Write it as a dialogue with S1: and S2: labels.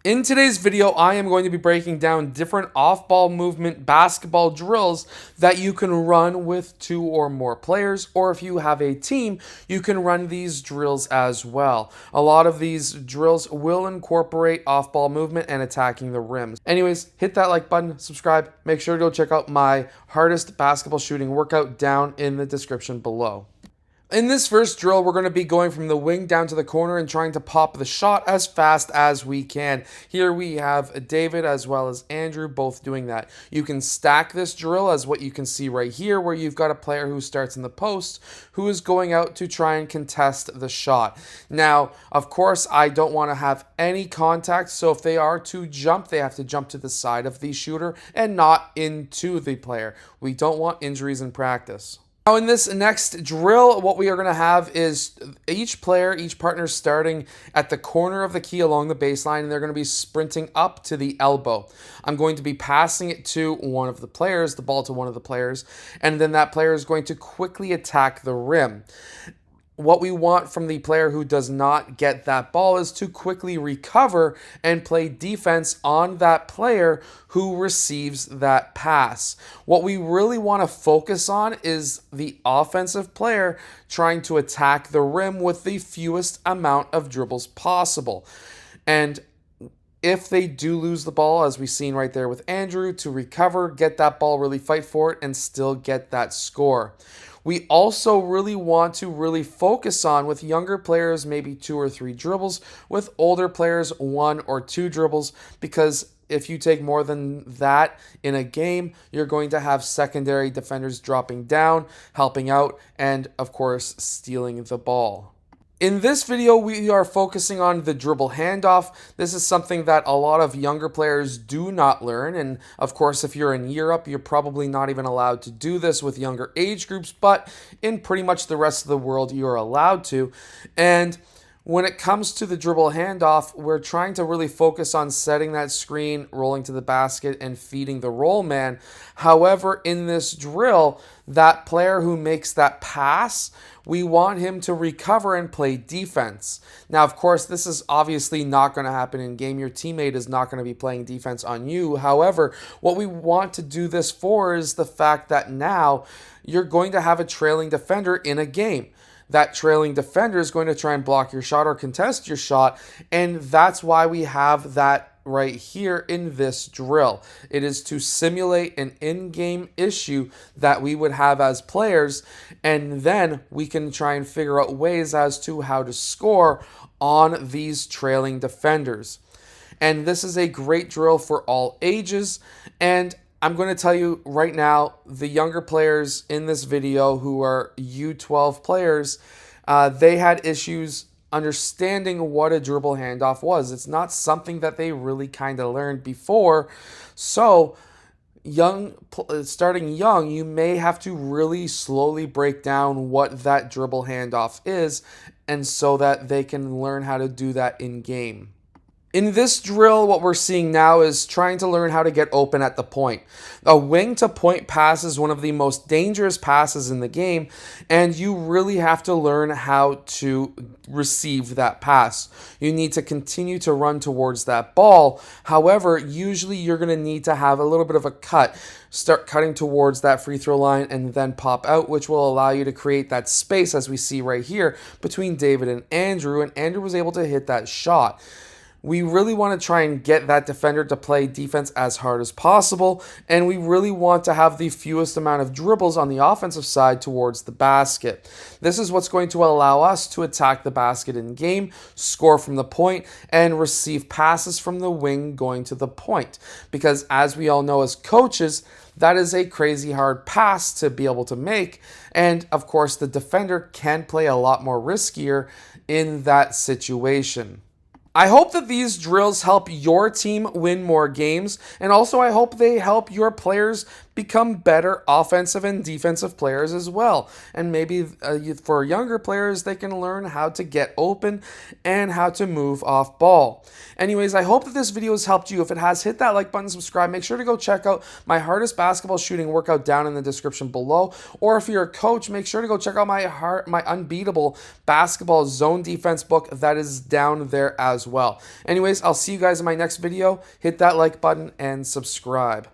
S1: In today's video, I am going to be breaking down different off-ball movement basketball drills that you can run with 2 or more players, or if you have a team, you can run these drills as well. A lot of these drills will incorporate off-ball movement and attacking the rims. Anyways, hit that like button, subscribe, make sure to go check out my hardest basketball shooting workout down in the description below. In this first drill, we're going to be going from the wing down to the corner and trying to pop the shot as fast as we can. Here we have David as well as Andrew both doing that. You can stack this drill as what you can see right here, where you've got a player who starts in the post who is going out to try and contest the shot. Now, of course, I don't want to have any contact, so if they are to jump, they have to jump to the side of the shooter and not into the player. We don't want injuries in practice. Now in this next drill, what we are going to have is each partner starting at the corner of the key along the baseline, and they're going to be sprinting up to the elbow. I'm going to be passing it to one of the players, the ball to one of the players, and then that player is going to quickly attack the rim. What we want from the player who does not get that ball is to quickly recover and play defense on that player who receives that pass. What we really want to focus on is the offensive player trying to attack the rim with the fewest amount of dribbles possible. And if they do lose the ball, as we've seen right there with Andrew, to recover, get that ball, really fight for it, and still get that score. We also really want to focus on, with younger players, maybe 2 or 3 dribbles, with older players, 1 or 2 dribbles, because if you take more than that in a game, you're going to have secondary defenders dropping down, helping out, and of course, stealing the ball. In this video, we are focusing on the dribble handoff. This is something that a lot of younger players do not learn. And of course, if you're in Europe, you're probably not even allowed to do this with younger age groups, but in pretty much the rest of the world, you're allowed to. And when it comes to the dribble handoff, we're trying to really focus on setting that screen, rolling to the basket, and feeding the roll man. However, in this drill, that player who makes that pass, we want him to recover and play defense. Now, of course, this is obviously not going to happen in game. Your teammate is not going to be playing defense on you. However, what we want to do this for is the fact that now you're going to have a trailing defender in a game. That trailing defender is going to try and block your shot or contest your shot, and that's why we have that right here in this drill. It is to simulate an in-game issue that we would have as players, and then we can try and figure out ways as to how to score on these trailing defenders. And this is a great drill for all ages, and I'm going to tell you right now, the younger players in this video who are U12 players, they had issues understanding what a dribble handoff was. It's not something that they really kind of learned before. So starting young, you may have to really slowly break down what that dribble handoff is, and so that they can learn how to do that in game. In this drill, what we're seeing now is trying to learn how to get open at the point. A wing-to-point pass is one of the most dangerous passes in the game, and you really have to learn how to receive that pass. You need to continue to run towards that ball. However, usually you're going to need to have a little bit of a cut. Start cutting towards that free throw line and then pop out, which will allow you to create that space, as we see right here, between David and Andrew was able to hit that shot. We really want to try and get that defender to play defense as hard as possible, and we really want to have the fewest amount of dribbles on the offensive side towards the basket. This is what's going to allow us to attack the basket in game, score from the point, and receive passes from the wing going to the point. Because as we all know as coaches, that is a crazy hard pass to be able to make, and of course the defender can play a lot more riskier in that situation. I hope that these drills help your team win more games, and also I hope they help your players become better offensive and defensive players as well. And maybe for younger players, they can learn how to get open and how to move off ball. Anyways, I hope that this video has helped you. If it has, hit that like button, subscribe. Make sure to go check out my hardest basketball shooting workout down in the description below. Or if you're a coach, make sure to go check out my unbeatable basketball zone defense book that is down there as well. Anyways, I'll see you guys in my next video. Hit that like button and subscribe.